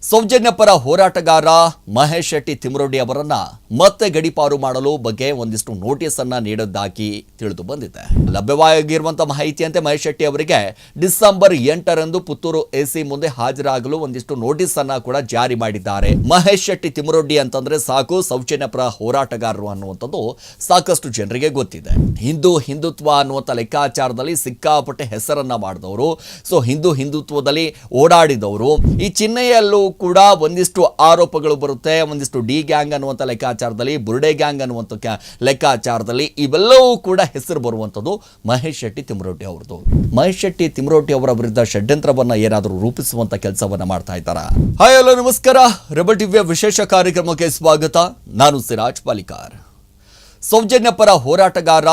ಸೌಜನ್ಯಪರ ಹೋರಾಟಗಾರ ಮಹೇಶ್ ಶೆಟ್ಟಿ ತಿಮರೋಡಿ ಅವರನ್ನ ಮತ್ತೆ ಗಡೀಪಾರು ಮಾಡಲು ಬಗ್ಗೆ ಒಂದಿಷ್ಟು ನೋಟಿಸ್ ಅನ್ನ ನೀಡಿದ್ದಾಗಿ ತಿಳಿದು ಬಂದಿದೆ. ಲಭ್ಯವಾಗಿರುವಂತಹ ಮಾಹಿತಿಯಂತೆ ಮಹೇಶ್ ಶೆಟ್ಟಿ ಅವರಿಗೆ ಡಿಸೆಂಬರ್ 8ರಂದು ಪುತ್ತೂರು ಎಸಿ ಮುಂದೆ ಹಾಜರಾಗಲು ಒಂದಿಷ್ಟು ನೋಟಿಸ್ ಅನ್ನ ಕೂಡ ಜಾರಿ ಮಾಡಿದ್ದಾರೆ. ಮಹೇಶ್ ಶೆಟ್ಟಿ ತಿಮರೋಡಿ ಅಂತಂದ್ರೆ ಸಾಕು ಸೌಜನ್ಯಪರ ಹೋರಾಟಗಾರರು ಅನ್ನುವಂಥದ್ದು ಸಾಕಷ್ಟು ಜನರಿಗೆ ಗೊತ್ತಿದೆ. ಹಿಂದುತ್ವ ಅನ್ನುವಂಥ ಲೆಕ್ಕಾಚಾರದಲ್ಲಿ ಸಿಕ್ಕಾಪಟ್ಟೆ ಹೆಸರನ್ನ ಮಾಡಿದವರು, ಸೊ ಹಿಂದುತ್ವದಲ್ಲಿ ಓಡಾಡಿದವರು. ಈ ಚಿಹ್ನೆಯಲ್ಲೂ ಕೂಡ ಒಂದಿಷ್ಟು ಆರೋಪಗಳು ಬರುತ್ತೆ. ಒಂದಿಷ್ಟು ಡಿ ಗ್ಯಾಂಗ್ ಅನ್ನುವಂಥ ಲೆಕ್ಕಾಚಾರದಲ್ಲಿ, ಬುರ್ಡೆ ಗ್ಯಾಂಗ್ ಅನ್ನುವಂಥ ಲೆಕ್ಕಾಚಾರದಲ್ಲಿ ಇವೆಲ್ಲವೂ ಕೂಡ ಹೆಸರು ಬರುವಂಥದ್ದು ಮಹೇಶ್ ಶೆಟ್ಟಿ ತಿಮರೋಟಿ ಅವರದು. ಮಹೇಶ್ ಶೆಟ್ಟಿ ತಿಮರೋಟಿ ಅವರ ವಿರುದ್ಧ ಷಡ್ಯಂತ್ರವನ್ನ ಏನಾದರೂ ರೂಪಿಸುವಂತ ಕೆಲಸವನ್ನ ಮಾಡ್ತಾ ಇದ್ದಾರಾ? ಹಾಯ್, ಹಲೋ, ನಮಸ್ಕಾರ. ರೆಬಲ್ ಟಿವಿಯ ವಿಶೇಷ ಕಾರ್ಯಕ್ರಮಕ್ಕೆ ಸ್ವಾಗತ. ನಾನು ಸಿರಾಜ್ ಪಾಲಿಕಾರ್. ಸೌಜನ್ಯಪರ ಹೋರಾಟಗಾರ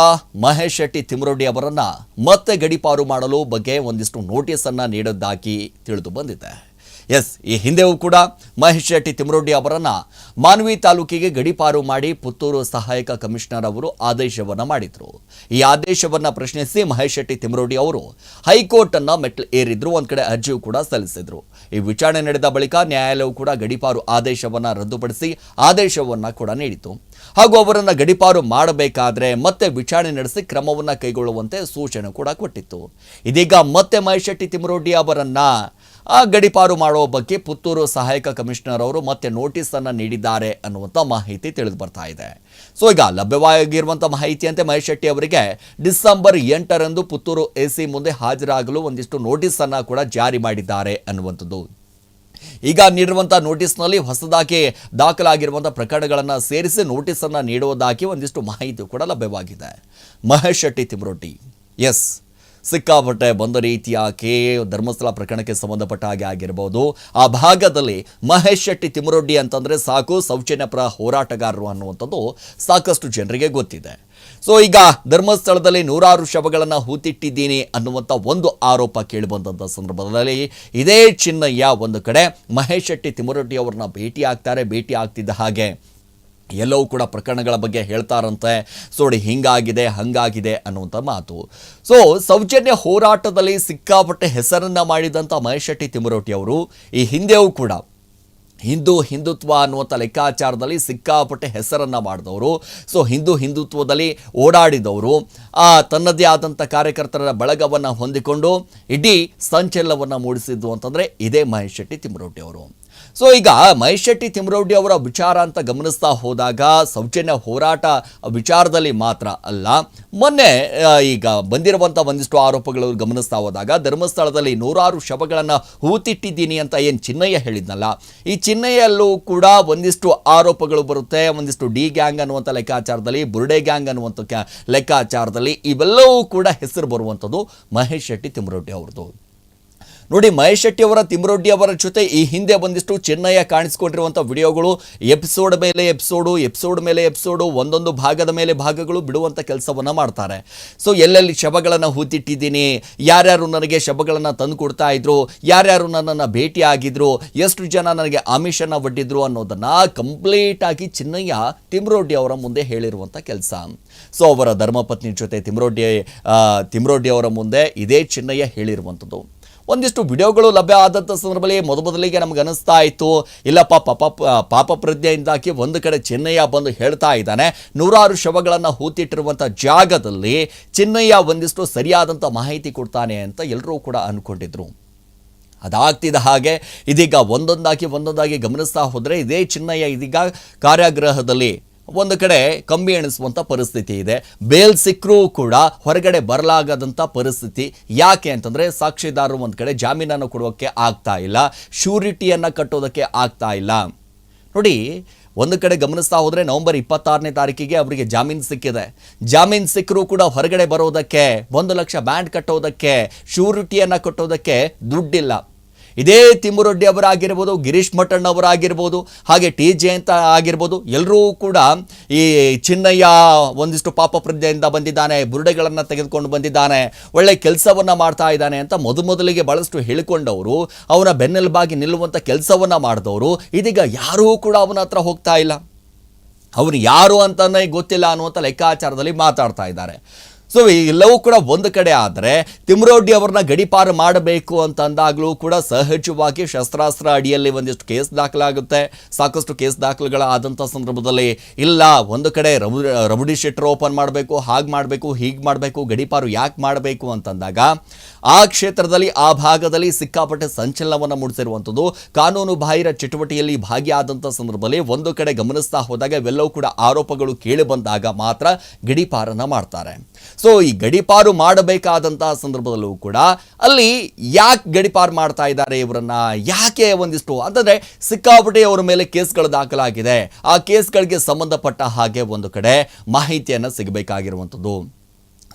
ಮಹೇಶ್ ಶೆಟ್ಟಿ ತಿಮರೋಡಿ ಅವರನ್ನ ಮತ್ತೆ ಗಡೀಪಾರು ಮಾಡಲು ಬಗ್ಗೆ ಒಂದಿಷ್ಟು ನೋಟಿಸ್ ಅನ್ನ ನೀಡಿದ್ದಾಗಿ ತಿಳಿದು ಬಂದಿದೆ. ಈ ಹಿಂದೆಯೂ ಕೂಡ ಮಹೇಶ್ ಶೆಟ್ಟಿ ತಿಮರೋಡಿ ಅವರನ್ನ ಮಾನ್ವಿ ತಾಲೂಕಿಗೆ ಗಡೀಪಾರು ಮಾಡಿ ಪುತ್ತೂರು ಸಹಾಯಕ ಕಮಿಷನರ್ ಅವರು ಆದೇಶವನ್ನ ಮಾಡಿದ್ರು. ಈ ಆದೇಶವನ್ನ ಪ್ರಶ್ನಿಸಿ ಮಹೇಶ್ ಶೆಟ್ಟಿ ತಿಮರೋಡಿ ಅವರು ಹೈಕೋರ್ಟ್ ಅನ್ನ ಮೆಟ್ಲು ಏರಿದ್ರು. ಒಂದ್ ಕಡೆ ಅರ್ಜಿಯೂ ಕೂಡ ಸಲ್ಲಿಸಿದ್ರು. ಈ ವಿಚಾರಣೆ ನಡೆದ ಬಳಿಕ ನ್ಯಾಯಾಲಯವು ಕೂಡ ಗಡೀಪಾರು ಆದೇಶವನ್ನ ರದ್ದುಪಡಿಸಿ ಆದೇಶವನ್ನ ಕೂಡ ನೀಡಿತು. ಹಾಗೂ ಅವರನ್ನ ಗಡೀಪಾರು ಮಾಡಬೇಕಾದ್ರೆ ಮತ್ತೆ ವಿಚಾರಣೆ ನಡೆಸಿ ಕ್ರಮವನ್ನ ಕೈಗೊಳ್ಳುವಂತೆ ಸೂಚನೆ ಕೂಡ ಕೊಟ್ಟಿತ್ತು. ಇದೀಗ ಮತ್ತೆ ಮಹೇಶ್ ಶೆಟ್ಟಿ ತಿಮರೋಡಿ ಅವರನ್ನ ಗಡೀಪಾರು ಮಾಡುವ ಬಗ್ಗೆ ಪುತ್ತೂರು ಸಹಾಯಕ ಕಮಿಷನರ್ ಅವರು ಮತ್ತೆ ನೋಟಿಸ್ ಅನ್ನ ನೀಡಿದ್ದಾರೆ ಅನ್ನುವಂಥ ಮಾಹಿತಿ ತಿಳಿದು ಬರ್ತಾ ಇದೆ. ಸೊ ಈಗ ಲಭ್ಯವಾಗಿರುವಂತಹ ಮಾಹಿತಿಯಂತೆ ಮಹೇಶ್ ಶೆಟ್ಟಿ ಅವರಿಗೆ ಡಿಸೆಂಬರ್ 8ರಂದು ಪುತ್ತೂರು ಎಸಿ ಮುಂದೆ ಹಾಜರಾಗಲು ಒಂದಿಷ್ಟು ನೋಟಿಸ್ ಅನ್ನ ಕೂಡ ಜಾರಿ ಮಾಡಿದ್ದಾರೆ ಅನ್ನುವಂಥದ್ದು. ಈಗ ನೀಡಿರುವಂತಹ ನೋಟಿಸ್ನಲ್ಲಿ ಹೊಸದಾಗಿ ದಾಖಲಾಗಿರುವಂತಹ ಪ್ರಕರಣಗಳನ್ನು ಸೇರಿಸಿ ನೋಟಿಸ್ ಅನ್ನ ನೀಡುವುದಾಗಿ ಒಂದಿಷ್ಟು ಮಾಹಿತಿ ಕೂಡ ಲಭ್ಯವಾಗಿದೆ. ಮಹೇಶ್ ಶೆಟ್ಟಿ ತಿಮರೋಟಿ ಸಿಕ್ಕಾಪಟ್ಟೆ ಬಂದ ರೀತಿಯಾಗಿ ಧರ್ಮಸ್ಥಳ ಪ್ರಕರಣಕ್ಕೆ ಸಂಬಂಧಪಟ್ಟ ಹಾಗೆ ಆಗಿರಬಹುದು. ಆ ಭಾಗದಲ್ಲಿ ಮಹೇಶ್ ಶೆಟ್ಟಿ ತಿಮರೋಡಿ ಅಂತಂದ್ರೆ ಸಾಕು ಸೌಜನ್ಯಪರ ಹೋರಾಟಗಾರರು ಅನ್ನುವಂಥದ್ದು ಸಾಕಷ್ಟು ಜನರಿಗೆ ಗೊತ್ತಿದೆ. ಸೊ ಈಗ ಧರ್ಮಸ್ಥಳದಲ್ಲಿ 100 ಶವಗಳನ್ನು ಹೂತಿಟ್ಟಿದ್ದೀನಿ ಅನ್ನುವಂಥ ಒಂದು ಆರೋಪ ಕೇಳಿಬಂದಂಥ ಸಂದರ್ಭದಲ್ಲಿ ಇದೇ ಚಿನ್ನಯ್ಯ ಒಂದು ಕಡೆ ಮಹೇಶ್ ಶೆಟ್ಟಿ ತಿಮರೋಟಿ ಅವ್ರನ್ನ ಭೇಟಿ ಆಗ್ತಿದ್ದ ಹಾಗೆ ಎಲ್ಲವೂ ಕೂಡ ಪ್ರಕರಣಗಳ ಬಗ್ಗೆ ಹೇಳ್ತಾರಂತೆ. ನೋಡಿ, ಹಿಂಗಾಗಿದೆ ಹಂಗಾಗಿದೆ ಅನ್ನುವಂಥ ಮಾತು. ಸೊ ಸೌಜನ್ಯ ಹೋರಾಟದಲ್ಲಿ ಸಿಕ್ಕಾಪಟ್ಟೆ ಹೆಸರನ್ನ ಮಾಡಿದಂಥ ಮಹೇಶ್ ಶೆಟ್ಟಿ ತಿಮರೋಟಿ ಅವರು ಈ ಹಿಂದೆಯೂ ಕೂಡ ಹಿಂದುತ್ವ ಅನ್ನುವಂಥ ಲೆಕ್ಕಾಚಾರದಲ್ಲಿ ಸಿಕ್ಕಾಪಟ್ಟೆ ಹೆಸರನ್ನ ಮಾಡಿದವರು, ಸೊ ಹಿಂದುತ್ವದಲ್ಲಿ ಓಡಾಡಿದವರು, ತನ್ನದೇ ಆದಂಥ ಕಾರ್ಯಕರ್ತರ ಬಳಗವನ್ನು ಹೊಂದಿಕೊಂಡು ಇಡೀ ಸಂಚಲನವನ್ನು ಮೂಡಿಸಿದ್ದು ಅಂತಂದರೆ ಇದೇ ಮಹೇಶ್ ಶೆಟ್ಟಿ ತಿಮರೋಟಿ ಅವರು. ಸೊ ಈಗ ಮಹೇಶ್ ಶೆಟ್ಟಿ ತಿಮರೋಡಿ ಅವರ ವಿಚಾರ ಅಂತ ಗಮನಿಸ್ತಾ ಹೋದಾಗ ಸೌಜನ್ಯ ಹೋರಾಟ ವಿಚಾರದಲ್ಲಿ ಮಾತ್ರ ಅಲ್ಲ, ಮೊನ್ನೆ ಈಗ ಬಂದಿರುವಂಥ ಒಂದಿಷ್ಟು ಆರೋಪಗಳು ಗಮನಿಸ್ತಾ ಹೋದಾಗ ಧರ್ಮಸ್ಥಳದಲ್ಲಿ 100 ಶವಗಳನ್ನು ಹೂತಿಟ್ಟಿದ್ದೀನಿ ಅಂತ ಏನು ಚಿನ್ನಯ್ಯ ಹೇಳಿದ್ನಲ್ಲ, ಈ ಚಿನ್ನಯ್ಯಲ್ಲೂ ಕೂಡ ಒಂದಿಷ್ಟು ಆರೋಪಗಳು ಬರುತ್ತೆ. ಒಂದಿಷ್ಟು ಡಿ ಗ್ಯಾಂಗ್ ಅನ್ನುವಂಥ ಲೆಕ್ಕಾಚಾರದಲ್ಲಿ, ಬುರ್ಡೆ ಗ್ಯಾಂಗ್ ಅನ್ನುವಂಥ ಲೆಕ್ಕಾಚಾರದಲ್ಲಿ ಇವೆಲ್ಲವೂ ಕೂಡ ಹೆಸರು ಬರುವಂಥದ್ದು ಮಹೇಶ್ ಶೆಟ್ಟಿ ತಿಮರೋಟಿ ಅವ್ರದ್ದು. ನೋಡಿ, ಮಹೇಶ್ ಶೆಟ್ಟಿ ಅವರ ತಿಮರೋಡಿ ಅವರ ಜೊತೆ ಈ ಹಿಂದೆ ಒಂದಿಷ್ಟು ಚಿನ್ನಯ್ಯ ಕಾಣಿಸ್ಕೊಂಡಿರುವಂಥ ವಿಡಿಯೋಗಳು ಎಪಿಸೋಡ್ ಮೇಲೆ ಎಪಿಸೋಡು ಒಂದೊಂದು ಭಾಗದ ಮೇಲೆ ಭಾಗಗಳು ಬಿಡುವಂಥ ಕೆಲಸವನ್ನು ಮಾಡ್ತಾರೆ. ಸೊ ಎಲ್ಲೆಲ್ಲಿ ಶವಗಳನ್ನು ಹೂತಿಟ್ಟಿದ್ದೀನಿ, ಯಾರ್ಯಾರು ನನಗೆ ಶವಗಳನ್ನು ತಂದು ಕೊಡ್ತಾ ಇದ್ರು, ಯಾರ್ಯಾರು ನನ್ನನ್ನು ಭೇಟಿ ಆಗಿದ್ರು, ಎಷ್ಟು ಜನ ನನಗೆ ಆಮಿಷನ್ನು ಒಡ್ಡಿದ್ರು ಅನ್ನೋದನ್ನು ಕಂಪ್ಲೀಟ್ ಆಗಿ ಚಿನ್ನಯ್ಯ ತಿಮರೋಡಿ ಅವರ ಮುಂದೆ ಹೇಳಿರುವಂಥ ಕೆಲಸ. ಸೊ ಅವರ ಧರ್ಮಪತ್ನಿ ಜೊತೆ ತಿಮರೋಡಿ ಅವರ ಮುಂದೆ ಇದೇ ಚಿನ್ನಯ್ಯ ಹೇಳಿರುವಂಥದ್ದು. ಒಂದಿಷ್ಟು ವಿಡಿಯೋಗಳು ಲಭ್ಯ ಆದಂಥ ಸಂದರ್ಭದಲ್ಲಿ ಮೊದಲಿಗೆ ನಮ್ಗೆ ಅನಿಸ್ತಾ ಇತ್ತು, ಇಲ್ಲಪ್ಪ ಪಾಪ ಪ್ರಜ್ಞೆಯಿಂದಾಗಿ ಒಂದು ಕಡೆ ಚಿನ್ನಯ್ಯ ಬಂದು ಹೇಳ್ತಾ ಇದ್ದಾನೆ, 100 ಶವಗಳನ್ನು ಹೂತಿಟ್ಟಿರುವಂಥ ಜಾಗದಲ್ಲಿ ಚಿನ್ನಯ್ಯ ಒಂದಿಷ್ಟು ಸರಿಯಾದಂಥ ಮಾಹಿತಿ ಕೊಡ್ತಾನೆ ಅಂತ ಎಲ್ಲರೂ ಕೂಡ ಅಂದ್ಕೊಂಡಿದ್ರು. ಅದಾಗ್ತಿದ್ದ ಹಾಗೆ ಇದೀಗ ಒಂದೊಂದಾಗಿ ಗಮನಿಸ್ತಾ ಹೋದರೆ ಇದೇ ಚಿನ್ನಯ್ಯ ಇದೀಗ ಕಾರಾಗೃಹದಲ್ಲಿ ಒಂದು ಕಡೆ ಕಂಬಿ ಎಣಿಸುವಂಥ ಪರಿಸ್ಥಿತಿ ಇದೆ. ಬೇಲ್ ಸಿಕ್ಕರೂ ಕೂಡ ಹೊರಗಡೆ ಬರಲಾಗದಂಥ ಪರಿಸ್ಥಿತಿ. ಯಾಕೆ ಅಂತಂದರೆ ಸಾಕ್ಷಿದಾರರು ಒಂದು ಕಡೆ ಜಾಮೀನನ್ನು ಕೊಡೋಕ್ಕೆ ಆಗ್ತಾ ಇಲ್ಲ, ಶ್ಯೂರಿಟಿಯನ್ನು ಕಟ್ಟೋದಕ್ಕೆ ಆಗ್ತಾ ಇಲ್ಲ. ನೋಡಿ, ಒಂದು ಕಡೆ ಗಮನಿಸ್ತಾ ಹೋದರೆ ನವೆಂಬರ್ 26ನೇ ತಾರೀಕಿಗೆ ಅವರಿಗೆ ಜಾಮೀನು ಸಿಕ್ಕಿದೆ. ಜಾಮೀನು ಸಿಕ್ಕರೂ ಕೂಡ ಹೊರಗಡೆ ಬರೋದಕ್ಕೆ 1 ಲಕ್ಷ ಬ್ಯಾಂಡ್ ಕಟ್ಟೋದಕ್ಕೆ, ಶ್ಯೂರಿಟಿಯನ್ನು ಕಟ್ಟೋದಕ್ಕೆ ದುಡ್ಡಿಲ್ಲ. ಇದೇ ತಿಮರೋಡಿ ಅವರಾಗಿರ್ಬೋದು, ಗಿರೀಶ್ ಮಠಣ್ಣ ಅವರಾಗಿರ್ಬೋದು, ಹಾಗೆ ಟಿ ಜಯಂತ ಆಗಿರ್ಬೋದು, ಎಲ್ಲರೂ ಕೂಡ ಈ ಚಿನ್ನಯ್ಯ ಒಂದಿಷ್ಟು ಪಾಪ ಪ್ರಜ್ಞೆಯಿಂದ ಬಂದಿದ್ದಾನೆ, ಬುರುಡೆಗಳನ್ನು ತೆಗೆದುಕೊಂಡು ಬಂದಿದ್ದಾನೆ, ಒಳ್ಳೆ ಕೆಲಸವನ್ನು ಮಾಡ್ತಾ ಇದ್ದಾನೆ ಅಂತ ಮೊದಲಿಗೆ ಬಹಳಷ್ಟು ಹೇಳಿಕೊಂಡವರು, ಅವನ ಬೆನ್ನೆಲುಬಾಗಿ ನಿಲ್ಲುವಂಥ ಕೆಲಸವನ್ನು ಮಾಡಿದವರು ಇದೀಗ ಯಾರೂ ಕೂಡ ಅವನ ಹತ್ರ ಹೋಗ್ತಾ ಇಲ್ಲ. ಅವನು ಯಾರು ಅಂತಲೇ ಗೊತ್ತಿಲ್ಲ ಅನ್ನುವಂಥ ಲೆಕ್ಕಾಚಾರದಲ್ಲಿ ಮಾತಾಡ್ತಾ ಇದ್ದಾರೆ. ಸೊ ಎಲ್ಲವೂ ಕೂಡ ಒಂದು ಕಡೆ ಆದರೆ ತಿಮ್ರೋಡಿ ಅವರನ್ನ ಗಡೀಪಾರು ಮಾಡಬೇಕು ಅಂತ ಅಂದಾಗಲೂ ಕೂಡ ಸಹಜವಾಗಿ ಶಸ್ತ್ರಾಸ್ತ್ರ ಅಡಿಯಲ್ಲಿ ಒಂದಿಷ್ಟು ಕೇಸ್ ದಾಖಲಾಗುತ್ತೆ. ಸಾಕಷ್ಟು ಕೇಸ್ ದಾಖಲೆಗಳಾದಂಥ ಸಂದರ್ಭದಲ್ಲಿ ಇಲ್ಲ ಒಂದು ಕಡೆ ರಬಡಿ ಶೆಟ್ಟರ್ ಓಪನ್ ಮಾಡಬೇಕು, ಹಾಗೆ ಮಾಡಬೇಕು, ಹೀಗೆ ಮಾಡಬೇಕು, ಗಡೀಪಾರು ಯಾಕೆ ಮಾಡಬೇಕು ಅಂತಂದಾಗ ಆ ಕ್ಷೇತ್ರದಲ್ಲಿ ಆ ಭಾಗದಲ್ಲಿ ಸಿಕ್ಕಾಪಟ್ಟೆ ಸಂಚಲನವನ್ನು ಮೂಡಿಸಿರುವಂಥದ್ದು. ಕಾನೂನು ಬಾಹಿರ ಚಟುವಟಿಕೆಯಲ್ಲಿ ಭಾಗಿಯಾದಂಥ ಸಂದರ್ಭದಲ್ಲಿ ಒಂದು ಕಡೆ ಗಮನಿಸ್ತಾ ಹೋದಾಗ ಇವೆಲ್ಲವೂ ಕೂಡ ಆರೋಪಗಳು ಕೇಳಿ ಬಂದಾಗ ಮಾತ್ರ ಗಡೀಪಾರನ್ನ ಮಾಡ್ತಾರೆ. ಸೊ ಈ ಗಡೀಪಾರು ಮಾಡಬೇಕಾದಂತಹ ಸಂದರ್ಭದಲ್ಲೂ ಕೂಡ ಅಲ್ಲಿ ಯಾಕೆ ಗಡೀಪಾರು ಮಾಡ್ತಾ ಇದ್ದಾರೆ ಇವರನ್ನ, ಯಾಕೆ ಒಂದಿಷ್ಟು ಅಂತಂದ್ರೆ ಸಿಕ್ಕಾಪಟ್ಟೆ ಅವರ ಮೇಲೆ ಕೇಸ್ಗಳು ದಾಖಲಾಗಿದೆ. ಆ ಕೇಸ್ಗಳಿಗೆ ಸಂಬಂಧಪಟ್ಟ ಹಾಗೆ ಒಂದು ಕಡೆ ಮಾಹಿತಿಯನ್ನು ಸಿಗಬೇಕಾಗಿರುವಂಥದ್ದು.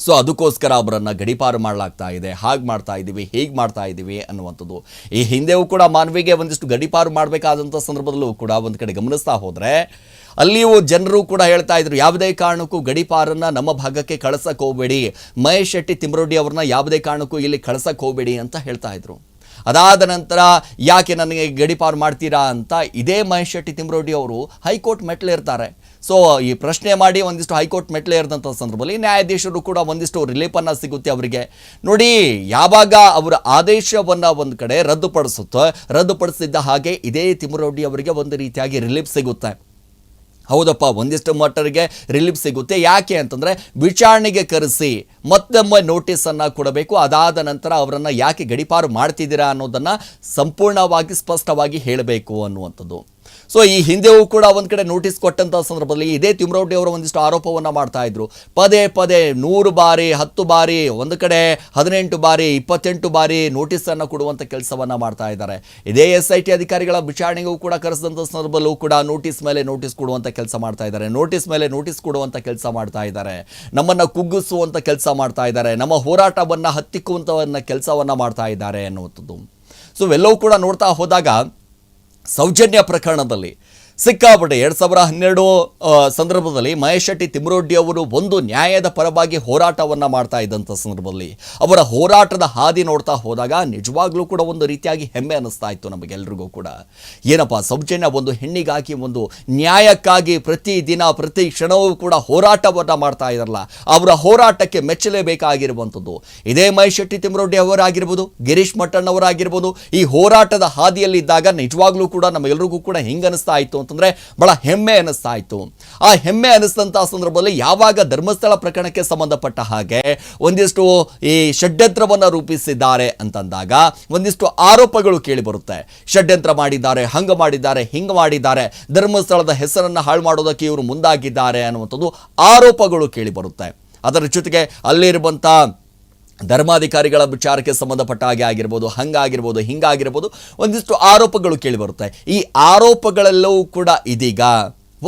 ಸೊ ಅದಕ್ಕೋಸ್ಕರ ಅವರನ್ನು ಗಡೀಪಾರು ಮಾಡಲಾಗ್ತಾ ಇದೆ, ಹಾಗೆ ಮಾಡ್ತಾ ಇದ್ದೀವಿ, ಹೀಗೆ ಮಾಡ್ತಾ ಇದ್ದೀವಿ ಅನ್ನುವಂಥದ್ದು. ಈ ಹಿಂದೆಯೂ ಕೂಡ ಮಾನವಿಗೆ ಒಂದಿಷ್ಟು ಗಡೀಪಾರು ಮಾಡಬೇಕಾದಂಥ ಸಂದರ್ಭದಲ್ಲೂ ಕೂಡ ಒಂದು ಕಡೆ ಗಮನಿಸ್ತಾ ಹೋದರೆ ಅಲ್ಲಿಯೂ ಜನರು ಕೂಡ ಹೇಳ್ತಾ ಇದ್ರು, ಯಾವುದೇ ಕಾರಣಕ್ಕೂ ಗಡೀಪಾರನ್ನ ನಮ್ಮ ಭಾಗಕ್ಕೆ ಕಳ್ಸಕ್ಕೆ ಹೋಗಬೇಡಿ, ಮಹೇಶ್ ಶೆಟ್ಟಿ ತಿಮ್ರೋಡಿ ಅವ್ರನ್ನ ಯಾವುದೇ ಕಾರಣಕ್ಕೂ ಇಲ್ಲಿ ಕಳ್ಸಕ್ಕೆ ಹೋಗಬೇಡಿ ಅಂತ ಹೇಳ್ತಾ ಇದ್ರು. ಅದಾದ ನಂತರ ಯಾಕೆ ನನಗೆ ಗಡೀಪಾರು ಮಾಡ್ತೀರಾ ಅಂತ ಇದೇ ಮಹೇಶ್ ಶೆಟ್ಟಿ ತಿಮ್ರೋಡಿ ಅವರು ಹೈಕೋರ್ಟ್ ಮೆಟ್ಲೇರ್ತಾರೆ. ಸೊ ಈ ಪ್ರಶ್ನೆ ಮಾಡಿ ಒಂದಿಷ್ಟು ಹೈಕೋರ್ಟ್ ಮೆಟ್ಲೇರಿದಂಥ ಸಂದರ್ಭದಲ್ಲಿ ನ್ಯಾಯಾಧೀಶರು ಕೂಡ ಒಂದಿಷ್ಟು ರಿಲೀಫನ್ನು ಸಿಗುತ್ತೆ ಅವರಿಗೆ. ನೋಡಿ, ಯಾವಾಗ ಅವರ ಆದೇಶವನ್ನು ಒಂದು ಕಡೆ ರದ್ದುಪಡಿಸಿದ್ದ ಹಾಗೆ ಇದೇ ತಿಮ್ರೋಡಿ ಅವರಿಗೆ ಒಂದು ರೀತಿಯಾಗಿ ರಿಲೀಫ್ ಸಿಗುತ್ತೆ. ಹೌದಪ್ಪ, ಒಂದಿಷ್ಟು ಮಟ್ಟರಿಗೆ ರಿಲೀಫ್ ಸಿಗುತ್ತೆ. ಯಾಕೆ ಅಂತಂದರೆ ವಿಚಾರಣೆಗೆ ಕರೆಸಿ ಮತ್ತೊಮ್ಮೆ ನೋಟಿಸನ್ನು ಕೊಡಬೇಕು. ಅದಾದ ನಂತರ ಅವರನ್ನು ಯಾಕೆ ಗಡೀಪಾರು ಮಾಡ್ತಿದ್ದೀರಾ ಅನ್ನೋದನ್ನು ಸಂಪೂರ್ಣವಾಗಿ ಸ್ಪಷ್ಟವಾಗಿ ಹೇಳಬೇಕು ಅನ್ನುವಂಥದ್ದು. ಸೊ ಈ ಹಿಂದೆಯೂ ಕೂಡ ಒಂದು ಕಡೆ ನೋಟಿಸ್ ಕೊಟ್ಟಂಥ ಸಂದರ್ಭದಲ್ಲಿ ಇದೇ ತಿಮ್ರೋಡಿ ಅವರು ಒಂದಿಷ್ಟು ಆರೋಪವನ್ನು ಮಾಡ್ತಾ ಇದ್ರು. ಪದೇ 100 ಬಾರಿ 10 ಬಾರಿ, ಒಂದು ಕಡೆ 18 ಬಾರಿ 28 ಬಾರಿ ನೋಟಿಸನ್ನು ಕೊಡುವಂಥ ಕೆಲಸವನ್ನು ಮಾಡ್ತಾ ಇದ್ದಾರೆ. ಇದೇ SIT ಅಧಿಕಾರಿಗಳ ವಿಚಾರಣೆಗೂ ಕೂಡ ಕರೆಸಿದಂಥ ಸಂದರ್ಭದಲ್ಲೂ ಕೂಡ ನೋಟಿಸ್ ಮೇಲೆ ನೋಟಿಸ್ ಕೊಡುವಂಥ ಕೆಲಸ ಮಾಡ್ತಾ ಇದ್ದಾರೆ, ನೋಟಿಸ್ ಮೇಲೆ ನೋಟಿಸ್ ಕೊಡುವಂಥ ಕೆಲಸ ಮಾಡ್ತಾ ಇದ್ದಾರೆ, ನಮ್ಮನ್ನು ಕುಗ್ಗಿಸುವಂಥ ಕೆಲಸ ಮಾಡ್ತಾ ಇದ್ದಾರೆ, ನಮ್ಮ ಹೋರಾಟವನ್ನು ಹತ್ತಿಕ್ಕುವಂಥ ಕೆಲಸವನ್ನು ಮಾಡ್ತಾ ಇದ್ದಾರೆ ಅನ್ನುವಂಥದ್ದು. ಸೊ ಇವೆಲ್ಲವೂ ಕೂಡ ನೋಡ್ತಾ ಹೋದಾಗ ಸೌಜನ್ಯ ಪ್ರಕರಣದಲ್ಲಿ ಸಿಕ್ಕಾಪಟ್ಟೆ 2012 ಸಂದರ್ಭದಲ್ಲಿ ಮಹೇಶ್ ಶೆಟ್ಟಿ ತಿಮ್ರೋಡಿ ಅವರು ಒಂದು ನ್ಯಾಯದ ಪರವಾಗಿ ಹೋರಾಟವನ್ನು ಮಾಡ್ತಾ ಇದ್ದಂಥ ಸಂದರ್ಭದಲ್ಲಿ ಅವರ ಹೋರಾಟದ ಹಾದಿ ನೋಡ್ತಾ ಹೋದಾಗ ನಿಜವಾಗ್ಲೂ ಕೂಡ ಒಂದು ರೀತಿಯಾಗಿ ಹೆಮ್ಮೆ ಅನ್ನಿಸ್ತಾ ಇತ್ತು ನಮಗೆಲ್ಲರಿಗೂ ಕೂಡ. ಏನಪ್ಪ, ಸೌಜನ್ಯ ಒಂದು ಹೆಣ್ಣಿಗಾಗಿ, ಒಂದು ನ್ಯಾಯಕ್ಕಾಗಿ ಪ್ರತಿ ದಿನ ಪ್ರತಿ ಕ್ಷಣವೂ ಕೂಡ ಹೋರಾಟವನ್ನು ಮಾಡ್ತಾ ಇದ್ದಾರಲ್ಲ, ಅವರ ಹೋರಾಟಕ್ಕೆ ಮೆಚ್ಚಲೇಬೇಕಾಗಿರುವಂಥದ್ದು. ಇದೇ ಮಹೇಶ್ ಶೆಟ್ಟಿ ತಿಮ್ರೋಡಿ ಅವರಾಗಿರ್ಬೋದು, ಗಿರೀಶ್ ಮಟ್ಟಣ್ಣ ಅವರಾಗಿರ್ಬೋದು, ಈ ಹೋರಾಟದ ಹಾದಿಯಲ್ಲಿದ್ದಾಗ ನಿಜವಾಗ್ಲೂ ಕೂಡ ನಮಗೆಲ್ಲರಿಗೂ ಕೂಡ ಹಿಂಗನಿಸ್ತಾ ಇತ್ತು ಅಂತಂದ್ರೆ ಬಹಳ ಹೆಮ್ಮೆ ಅನಿಸ್ತಾ ಇತ್ತು. ಆ ಹೆಮ್ಮೆ ಅನಿಸಿದಂತಹ ಸಂದರ್ಭದಲ್ಲಿ ಯಾವಾಗ ಧರ್ಮಸ್ಥಳ ಪ್ರಕರಣಕ್ಕೆ ಸಂಬಂಧಪಟ್ಟ ಹಾಗೆ ಒಂದಿಷ್ಟು ಈ ಷಡ್ಯಂತ್ರವನ್ನು ರೂಪಿಸಿದ್ದಾರೆ ಅಂತಂದಾಗ ಒಂದಿಷ್ಟು ಆರೋಪಗಳು ಕೇಳಿ ಬರುತ್ತೆ. ಷಡ್ಯಂತ್ರ ಮಾಡಿದ್ದಾರೆ, ಹಂಗ ಮಾಡಿದ್ದಾರೆ, ಹಿಂಗ ಮಾಡಿದ್ದಾರೆ, ಧರ್ಮಸ್ಥಳದ ಹೆಸರನ್ನು ಹಾಳು ಮಾಡೋದಕ್ಕೆ ಇವರು ಮುಂದಾಗಿದ್ದಾರೆ ಅನ್ನುವಂಥದ್ದು ಆರೋಪಗಳು ಕೇಳಿ ಬರುತ್ತೆ. ಅದರ ಜೊತೆಗೆ ಅಲ್ಲಿರುವಂಥ ಧರ್ಮಾಧಿಕಾರಿಗಳ ವಿಚಾರಕ್ಕೆ ಸಂಬಂಧಪಟ್ಟ ಹಾಗೆ ಆಗಿರ್ಬೋದು, ಹಂಗಾಗಿರ್ಬೋದು, ಹಿಂಗಾಗಿರ್ಬೋದು, ಒಂದಿಷ್ಟು ಆರೋಪಗಳು ಕೇಳಿ ಬರುತ್ತೆ. ಈ ಆರೋಪಗಳೆಲ್ಲವೂ ಕೂಡ ಇದೀಗ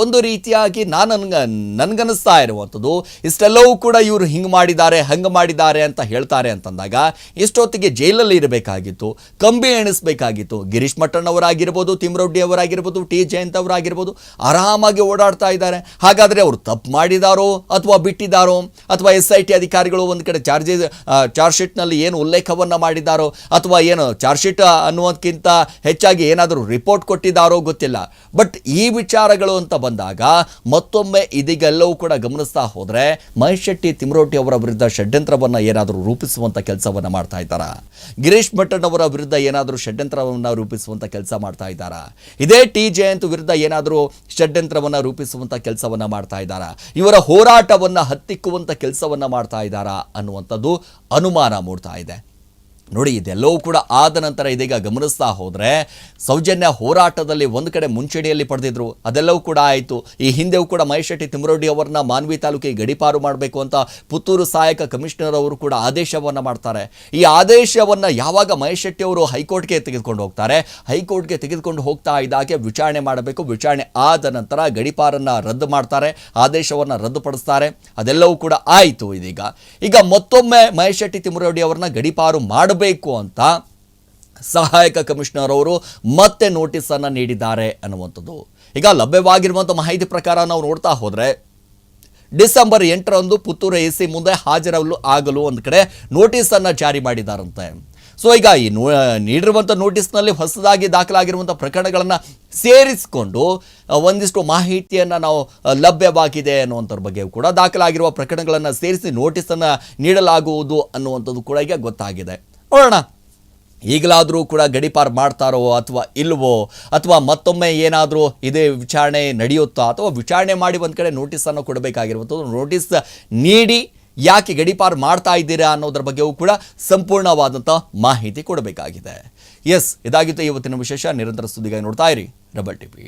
ಒಂದು ರೀತಿಯಾಗಿ ನನಗನ್ನಿಸ್ತಾ ಇರುವಂಥದ್ದು, ಇಷ್ಟೆಲ್ಲವೂ ಕೂಡ ಇವರು ಹಿಂಗೆ ಮಾಡಿದ್ದಾರೆ, ಹಂಗೆ ಮಾಡಿದ್ದಾರೆ ಅಂತ ಹೇಳ್ತಾರೆ ಅಂತಂದಾಗ ಇಷ್ಟೊತ್ತಿಗೆ ಜೈಲಲ್ಲಿ ಇರಬೇಕಾಗಿತ್ತು, ಕಂಬಿ ಎಣಿಸ್ಬೇಕಾಗಿತ್ತು. ಗಿರೀಶ್ ಮಟ್ಟಣ್ಣವರಾಗಿರ್ಬೋದು, ತಿಮ್ರೋಡಿ ಅವರಾಗಿರ್ಬೋದು, ಟಿ ಜಯಂತ್ ಅವರಾಗಿರ್ಬೋದು ಆರಾಮಾಗಿ ಓಡಾಡ್ತಾ ಇದ್ದಾರೆ. ಹಾಗಾದರೆ ಅವರು ತಪ್ಪು ಮಾಡಿದಾರೋ ಅಥವಾ ಬಿಟ್ಟಿದ್ದಾರೋ, ಅಥವಾ SIT ಅಧಿಕಾರಿಗಳು ಒಂದು ಕಡೆ ಚಾರ್ಜ್ ಶೀಟ್ನಲ್ಲಿ ಏನು ಉಲ್ಲೇಖವನ್ನು ಮಾಡಿದ್ದಾರೋ, ಅಥವಾ ಏನು ಚಾರ್ಜ್ ಶೀಟ್ ಅನ್ನೋದಕ್ಕಿಂತ ಹೆಚ್ಚಾಗಿ ಏನಾದರೂ ರಿಪೋರ್ಟ್ ಕೊಟ್ಟಿದ್ದಾರೋ ಗೊತ್ತಿಲ್ಲ. ಬಟ್ ಈ ವಿಚಾರಗಳು ಅಂತ ಬಂದಾಗ ಮತ್ತೊಮ್ಮೆ ಇದೀಗೆಲ್ಲವೂ ಕೂಡ ಗಮನಿಸ್ತಾ ಹೋದ್ರೆ ಮಹೇಶ್ ಶೆಟ್ಟಿ ತಿಮ್ರೋಡಿ ಅವರ ವಿರುದ್ಧ ಷಡ್ಯಂತ್ರವನ್ನು ಏನಾದರೂ ರೂಪಿಸುವಂತ ಕೆಲಸವನ್ನ ಮಾಡ್ತಾ ಇದ್ದಾರಾ? ಗಿರೀಶ್ ಮಟ್ಟಣ್ಣ ಅವರ ವಿರುದ್ಧ ಏನಾದರೂ ಷಡ್ಯಂತ್ರವನ್ನು ರೂಪಿಸುವಂತ ಕೆಲಸ ಮಾಡ್ತಾ ಇದ್ದಾರಾ? ಇದೇ ಟಿ ಜಯಂತ್ ವಿರುದ್ಧ ಏನಾದರೂ ಷಡ್ಯಂತ್ರವನ್ನು ರೂಪಿಸುವಂತ ಕೆಲಸವನ್ನ ಮಾಡ್ತಾ ಇದ್ದಾರಾ? ಇವರ ಹೋರಾಟವನ್ನು ಹತ್ತಿಕ್ಕುವಂತ ಕೆಲಸವನ್ನ ಮಾಡ್ತಾ ಇದ್ದಾರಾ ಅನ್ನುವಂಥದ್ದು ಅನುಮಾನ ಮೂಡ್ತಾ ಇದೆ. ನೋಡಿ, ಇದೆಲ್ಲವೂ ಕೂಡ ಆದ ನಂತರ ಇದೀಗ ಗಮನಿಸ್ತಾ ಹೋದರೆ ಸೌಜನ್ಯ ಹೋರಾಟದಲ್ಲಿ ಒಂದು ಕಡೆ ಮುಂಚೂಣಿಯಲ್ಲಿ ಪಡೆದಿದ್ರು, ಅದೆಲ್ಲವೂ ಕೂಡ ಆಯಿತು. ಈ ಹಿಂದೆಯೂ ಕೂಡ ಮಹೇಶ್ ಶೆಟ್ಟಿ ತಿಮ್ರೋಡಿ ಅವರನ್ನ ಮಾನ್ವಿ ತಾಲೂಕಿಗೆ ಗಡೀಪಾರು ಮಾಡಬೇಕು ಅಂತ ಪುತ್ತೂರು ಸಹಾಯಕ ಕಮಿಷನರ್ ಅವರು ಕೂಡ ಆದೇಶವನ್ನು ಮಾಡ್ತಾರೆ. ಈ ಆದೇಶವನ್ನು ಯಾವಾಗ ಮಹೇಶ್ ಶೆಟ್ಟಿ ಅವರು ಹೈಕೋರ್ಟ್ಗೆ ತೆಗೆದುಕೊಂಡು ಹೋಗ್ತಾರೆ, ಹೈಕೋರ್ಟ್ಗೆ ತೆಗೆದುಕೊಂಡು ಹೋಗ್ತಾ ಇದ್ದಾಗೆ ವಿಚಾರಣೆ ಮಾಡಬೇಕು. ವಿಚಾರಣೆ ಆದ ನಂತರ ಗಡೀಪಾರನ್ನು ರದ್ದು ಮಾಡ್ತಾರೆ, ಆದೇಶವನ್ನು ರದ್ದುಪಡಿಸ್ತಾರೆ. ಅದೆಲ್ಲವೂ ಕೂಡ ಆಯಿತು. ಈಗ ಮತ್ತೊಮ್ಮೆ ಮಹೇಶ್ ಶೆಟ್ಟಿ ತಿಮ್ರೋಡಿ ಅವರನ್ನ ಗಡೀಪಾರು ಮಾಡಬೇಕು ಅಂತ ಸಹಾಯಕ ಕಮಿಷನರ್ ಅವರು ಮತ್ತೆ ನೋಟಿಸ್ ಅನ್ನು ನೀಡಿದ್ದಾರೆ ಅನ್ನುವಂಥದ್ದು. ಈಗ ಲಭ್ಯವಾಗಿರುವಂಥ ಮಾಹಿತಿ ಪ್ರಕಾರ ನಾವು ನೋಡ್ತಾ ಹೋದ್ರೆ ಡಿಸೆಂಬರ್ 8ರಂದು ಪುತ್ತೂರು AC ಮುಂದೆ ಹಾಜರಾಗಲು ಒಂದು ಕಡೆ ನೋಟಿಸ್ ಅನ್ನು ಜಾರಿ ಮಾಡಿದಾರಂತೆ. ಸೊ ಈಗ ಈ ನೀಡಿರುವಂಥ ನೋಟಿಸ್ನಲ್ಲಿ ಹೊಸದಾಗಿ ದಾಖಲಾಗಿರುವಂಥ ಪ್ರಕರಣಗಳನ್ನು ಸೇರಿಸಿಕೊಂಡು ಒಂದಿಷ್ಟು ಮಾಹಿತಿಯನ್ನು ನಾವು ಲಭ್ಯವಾಗಿದೆ ಅನ್ನುವಂಥದ್ರ ಬಗ್ಗೆ ಕೂಡ ದಾಖಲಾಗಿರುವ ಪ್ರಕರಣಗಳನ್ನು ಸೇರಿಸಿ ನೋಟಿಸನ್ನು ನೀಡಲಾಗುವುದು ಅನ್ನುವಂಥದ್ದು ಕೂಡ ಈಗ ಗೊತ್ತಾಗಿದೆ. ನೋಡೋಣ ಈಗಲಾದರೂ ಕೂಡ ಗಡೀಪಾರು ಮಾಡ್ತಾರೋ ಅಥವಾ ಇಲ್ವೋ, ಅಥವಾ ಮತ್ತೊಮ್ಮೆ ಏನಾದರೂ ಇದೇ ವಿಚಾರಣೆ ನಡೆಯುತ್ತಾ, ಅಥವಾ ವಿಚಾರಣೆ ಮಾಡಿ ಒಂದು ಕಡೆ ನೋಟಿಸನ್ನು ಕೊಡಬೇಕಾಗಿರುವಂಥದ್ದು. ನೋಟಿಸ್ ನೀಡಿ ಯಾಕೆ ಗಡೀಪಾರು ಮಾಡ್ತಾ ಇದ್ದೀರಾ ಅನ್ನೋದ್ರ ಬಗ್ಗೆಯೂ ಕೂಡ ಸಂಪೂರ್ಣವಾದಂಥ ಮಾಹಿತಿ ಕೊಡಬೇಕಾಗಿದೆ. ಎಸ್, ಇದಾಗಿತ್ತು ಇವತ್ತಿನ ವಿಶೇಷ. ನಿರಂತರ ಸುದ್ದಿಗಾಗಿ ನೋಡ್ತಾ ಇರಿ ರೆಬೆಲ್ ಟಿವಿ.